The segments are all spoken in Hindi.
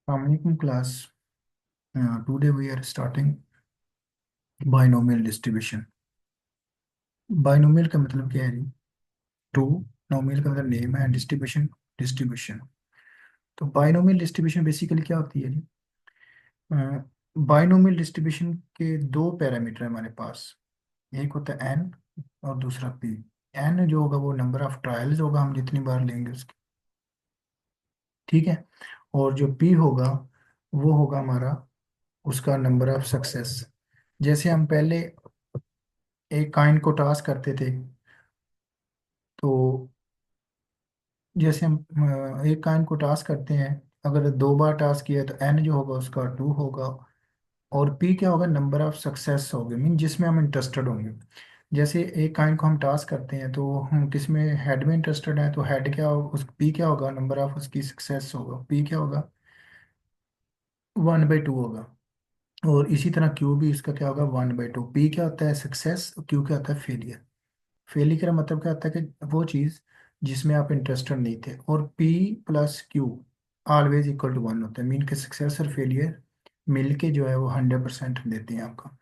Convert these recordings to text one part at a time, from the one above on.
Assalamualaikum class. Today we are starting binomial distribution. Binomial का मतलब क्या है जी? टू। नोमियल का मतलब नेम है, डिस्ट्रीब्यूशन डिस्ट्रीब्यूशन। तो बाइनोमियल डिस्ट्रीब्यूशन बेसिकली क्या होती है जी? बाइनोमियल डिस्ट्रीब्यूशन के दो पैरामीटर है हमारे पास। एक होता है एन और दूसरा पी। एन जो होगा वो नंबर ऑफ ट्रायल्स होगा, हम जितनी बार लेंगे उसकी। ठीक है। और जो पी होगा वो होगा हमारा उसका नंबर ऑफ सक्सेस। जैसे हम पहले एक काइंड को टास्क करते थे, तो जैसे हम एक काइंड को टास्क करते हैं, अगर दो बार टास्क किया है तो एन जो होगा उसका टू होगा। और पी क्या होगा? नंबर ऑफ सक्सेस होंगे, मीन जिसमें हम इंटरेस्टेड होंगे। जैसे एक काइंड को हम टास्क करते हैं तो हम किस में, हेड में इंटरेस्टेड हैं, तो हेड क्या होगा, उस पी क्या होगा? नंबर ऑफ उसकी सक्सेस होगा, पी क्या होगा? 1/2 होगा। और इसी तरह क्यू भी इसका क्या होगा? 1/2। पी क्या होता है? सक्सेस। क्यू क्या होता है? फेलियर। फेलियर का मतलब क्या होता है कि वो चीज़ जिसमें आप इंटरेस्टेड नहीं थे। और p plus q always equal to one होता है, मीन के सक्सेस और फेलियर मिलके जो है वो 100% देते हैं आपका।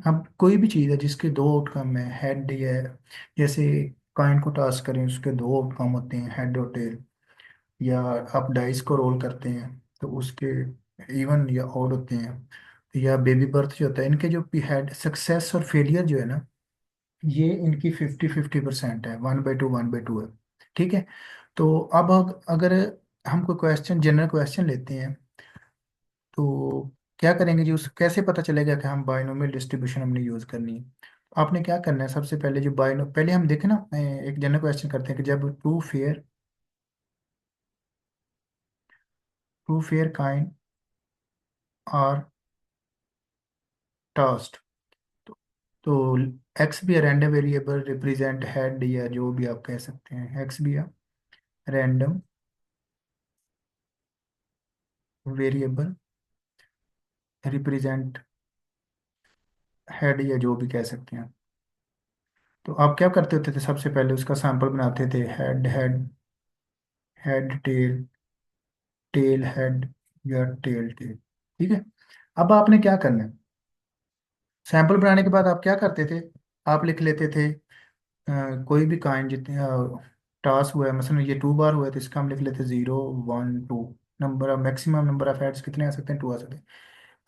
अब कोई भी चीज़ है जिसके दो आउटकम है, हेड या, जैसे कॉइन को टास्क करें उसके दो आउटकम होते हैं, हेड और टेल। या आप डाइस को रोल करते हैं तो उसके इवन या ऑड होते हैं। या बेबी बर्थ जो होता है, इनके जो हेड सक्सेस और फेलियर जो है ना, ये इनकी 50-50% है, 1/2 1/2 है। ठीक है। तो अब अगर हम कोई क्वेश्चन, जनरल क्वेश्चन लेते हैं, तो क्या करेंगे जी? उस कैसे पता चलेगा कि हम बाइनोमियल डिस्ट्रीब्यूशन हमने यूज़ करनी है? आपने क्या करना है, सबसे पहले जो बाइनो, पहले हम देखें ना, एक जनरल क्वेश्चन करते हैं कि जब to fair kind are tasked, तो, तो एक्स भी रैंडम वेरिएबल रिप्रेजेंट हेड, या जो भी आप कह सकते हैं, एक्स भी रैंडम वेरिएबल रिप्रेजेंट हेड, या जो भी कह सकते हैं। तो आप क्या करते होते थे? सबसे पहले उसका सैंपल बनाते थे, head head, head tail, tail head, या टेल टेल। ठीक है। अब आपने क्या करना है? सैंपल बनाने के बाद आप क्या करते थे? आप लिख लेते थे कोई भी काइंड जितने टास्क हुआ है, मसलन ये 2 बार हुआ है तो इसका हम लिख लेते 0 1 2। Number of maximum number of heads कितने आ सकते हैं? 2 आ सकते हैं।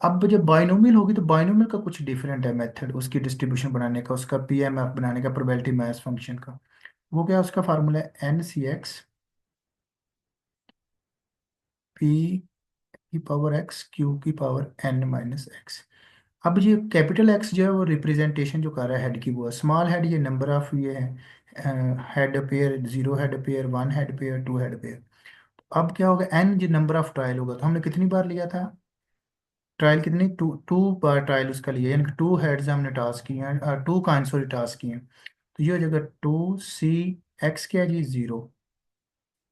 अब जब बाइनोमियल होगी तो बाइनोमियल का कुछ डिफरेंट है मेथड उसकी डिस्ट्रीब्यूशन बनाने का, उसका पीएमएफ बनाने का, प्रोबेबिलिटी मास फंक्शन का। वो क्या है? उसका फार्मूला है NCX पी की पावर एक्स क्यू की पावर n-x। अब ये कैपिटल एक्स जो है वो रिप्रेजेंटेशन जो कर रहा है हेड की, वो है स्मॉल हेड, ये नंबर ऑफ ये है head pair, 0 head pair, 1 head pair, 2 head pair. अब क्या होगा? एन जो नंबर ऑफ ट्रायल होगा, तो हमने कितनी बार लिया था ट्रायल? कितनी? टू टू बार ट्रायल उसका लिया, यानी कि 2 हेड्स हमने टास्क किए हैं, टू काइन सॉरी टास्क किए हैं। तो ये हो जाएगा 2C। एक्स क्या है जी? 0।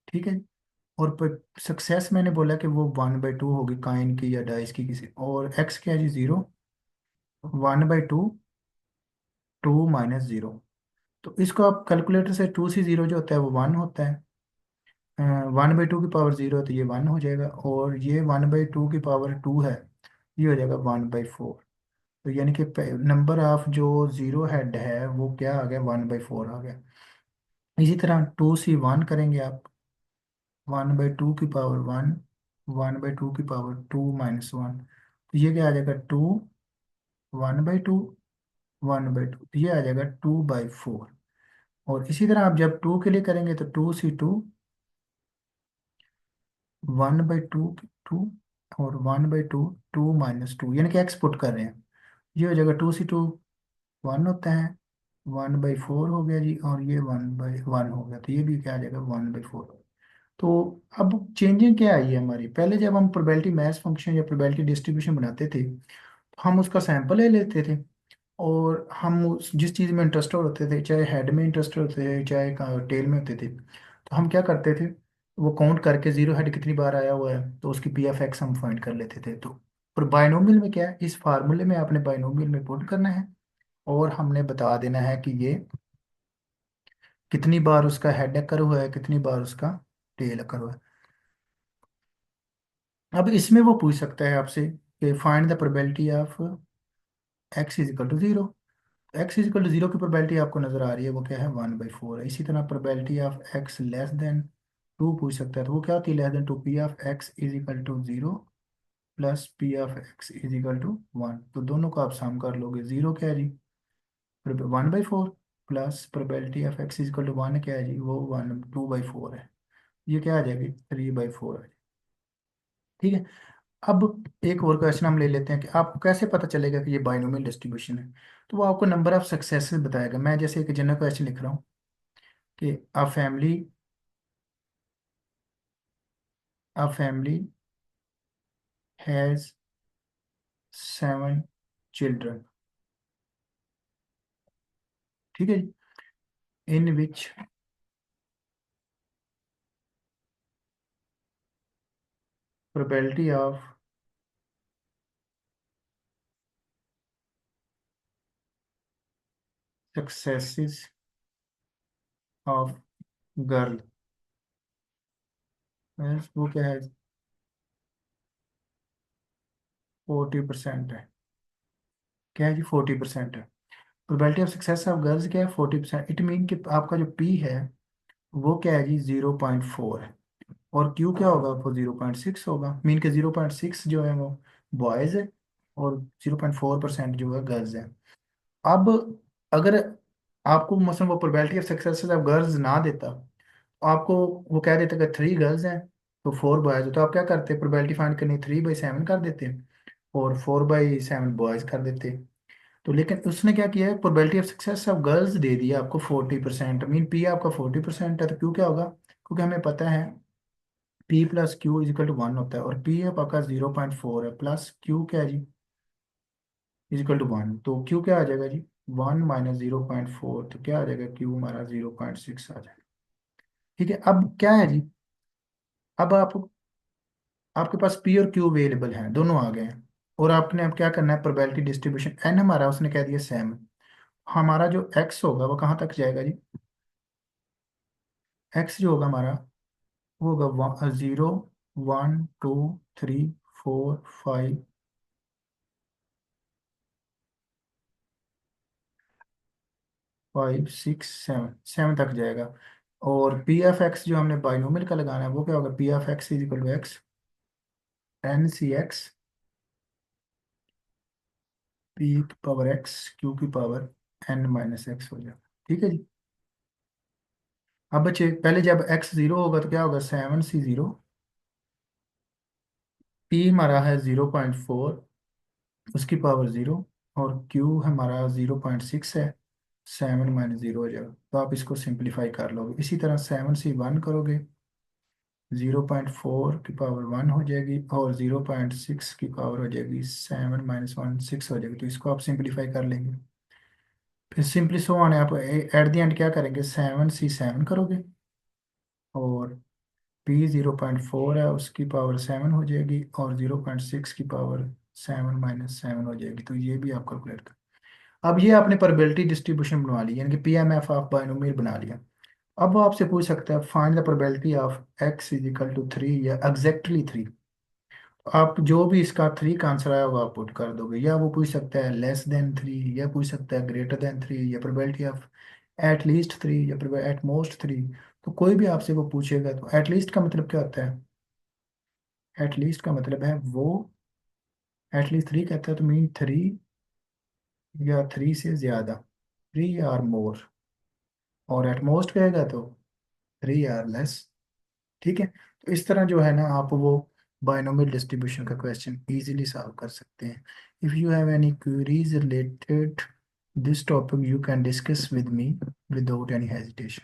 ठीक है। और सक्सेस मैंने बोला कि वो 1/2 होगी काइन की या डाइस की किसी, और एक्स क्या है जी? 0। 1/2 2 - 0। तो इसको आप कैलकुलेटर से, 2C 0 जो होता है वो 1 होता है, 1/2 की पावर 0 है तो ये 1 हो जाएगा, और ये 1/2 की पावर 2 है, ये हो जाएगा 1/4। तो यानी कि नंबर ऑफ जो 0 हेड है वो क्या आ गया? 1/4 आ गया। इसी तरह 2C 1 करेंगे आप, 1/2 की पावर 1, 1/2 की पावर 2 - 1। तो ये क्या आ जाएगा? 2 1/2 1/2, तो ये आ जाएगा 2/4। और इसी तरह आप जब 2 के लिए करेंगे तो 2C 2 1/2 और 1/2 2 - 2, यानी कि एक्स पुट कर रहे हैं। ये हो जाएगा 2C 2 1 होता है, 1/4 हो गया जी, और ये 1/1 हो गया, तो ये भी क्या आ जाएगा? 1/4। तो अब चेंजिंग क्या आई है हमारी? पहले जब हम प्रोबेबिलिटी मैच फंक्शन या प्रोबेबिलिटी डिस्ट्रीब्यूशन बनाते थे, तो हम उसका सैंपल ले लेते थे, और हम जिस चीज़ में इंटरेस्टेड होते थे, चाहे हेड में इंटरेस्टेड होते थे चाहे टेल में होते थे, तो हम क्या करते थे? वो काउंट करके 0 हेड कितनी बार आया हुआ है तो उसकी PF हम फाइंड कर लेते थे। तो पर बाइनोमियल में क्या है? इस फार्मूले में आपने बाइनोमियल में पुट करना है, और हमने बता देना है कि ये कितनी बार उसका हेड अकर हुआ है, कितनी बार उसका टेल अकर हुआ है। अब इसमें वो पूछ सकता है आपसे कि find the probability of x is equal to zero. X is equal to zero की प्रोबेबिलिटी आपको नजर आ रही है, वो क्या है, 1/4 है। इसी तरह probability of x less than two पूछ सकता है, तो वो क्या होती है, less than two. P of x is equal to zero plus p of x is equal to one. तो दोनों को आप सम कर लोगे। जीरो क्या है जी, 1/4, plus probability of x is equal to one क्या है जी, वो 2/4 है। ये क्या आ जाएगी, 3/4 है। ठीक है। अब एक और क्वेश्चन हम ले लेते हैं कि आपको कैसे पता चलेगा कि ये बाइनोमियल डिस्ट्रीब्यूशन है। तो वो आपको नंबर ऑफ सक्सेसेस बताएगा। मैं जैसे एक जनरल क्वेश्चन लिख रहा हूँ कि अ फैमिली हैज 7 चिल्ड्रन। ठीक है जी। In which probability of successes of girl, वो क्या है, 40% है। क्या है जी, 40% है। Probability of success of girls क्या है, 40%। इट मीन कि आपका जो पी है वो क्या है जी, 0.4 है। और क्यू क्या होगा, वो 0.6 होगा। मीन के 0.6 जो है वो बॉयज़ है, और 0.4% जो है गर्ल्स है। अब अगर आपको मसलन वो probability of success of girls ना देता, आपको वो कह देता कि 3 गर्ल्स हैं तो 4 बॉयज़, तो आप क्या करते, प्रोबेबिलिटी फाइंड करनी, 3/7 कर देते और 4/7 बॉयज़ कर देते। तो लेकिन उसने क्या किया है, probability of success of girls they दिया आपको 40%। मीन पी आपका 40% है, तो क्यू क्या होगा, क्योंकि हमें पता है p plus q is equal to 1 होता है, और पी है आपका 0.4 है, प्लस क्यू क्या है जी, इज इक्वल टू 1। तो क्यू क्या आ जाएगा जी, 1 - 0.4, तो क्या आ जाएगा, क्यू हमारा 0.6 आ जाएगा। ठीक है। अब क्या है जी, अब आपके पास पी और क्यू अवेलेबल हैं, दोनों आ गए हैं। और आपने अब क्या करना है, प्रोबेबिलिटी डिस्ट्रीब्यूशन एन हमारा उसने कह दिया सेम। हमारा जो एक्स होगा वो कहाँ तक जाएगा जी, एक्स जो होगा हमारा वो होगा 0, 1, 2, 3, 4, 5, 6, 7 तक जाएगा। और पी एफ एक्स जो हमने बाइनोमियल का लगाना है वो क्या होगा, p f x is equal to x n c x p की पावर एक्स क्यू की पावर n - x हो जाएगा। ठीक है जी। अब बच्चे पहले जब एक्स जीरो होगा तो क्या होगा, 7 C 0, पी हमारा है 0.4 उसकी पावर 0, और क्यू हमारा 0.6 है, 7 - 0 हो जाएगा। तो आप इसको सिंप्लीफाई कर लोगे। इसी तरह 7 C 1 करोगे, 0.4 की पावर 1 हो जाएगी, और 0.6 की पावर हो जाएगी 7 - 1 6 हो जाएगी। तो इसको आप सिंप्लीफाई कर लेंगे। फिर सिंपली सो ऑन है, आप एट द एंड क्या करेंगे, 7 C 7 करोगे, और पी 0.4 है उसकी पावर 7 हो जाएगी, और 0.6 की पावर 7 - 7 हो जाएगी। तो ये भी आप कैलकुलेट कर, अब ये आपने प्रोबेबिलिटी डिस्ट्रीब्यूशन बनवा ली, यानी कि P M F of binomial बना लिया। अब वो आपसे पूछ सकता है find the probability of x is equal to 3 या एग्जैक्टली 3। आप जो भी इसका 3 का आंसर आया वो आप पुट कर दोगे, या वो पूछ सकता है लेस देन 3, या पूछ सकता है ग्रेटर देन 3, या प्रोबेबिलिटी ऑफ एट लीस्ट 3, या एट मोस्ट 3। तो कोई भी आपसे वो पूछेगा, तो एटलीस्ट का मतलब क्या होता है, एटलीस्ट का मतलब है वो एटलीस्ट 3 कहता है तो मीन 3 या 3 से ज्यादा, 3 और मोर। और एट मोस्ट कहेगा तो 3 और लेस। ठीक है। तो इस तरह जो है ना, आप वो बाइनोमियल डिस्ट्रीब्यूशन का क्वेश्चन इजीली सॉल्व कर सकते हैं। If you have any queries related this topic you can discuss with me without any hesitation.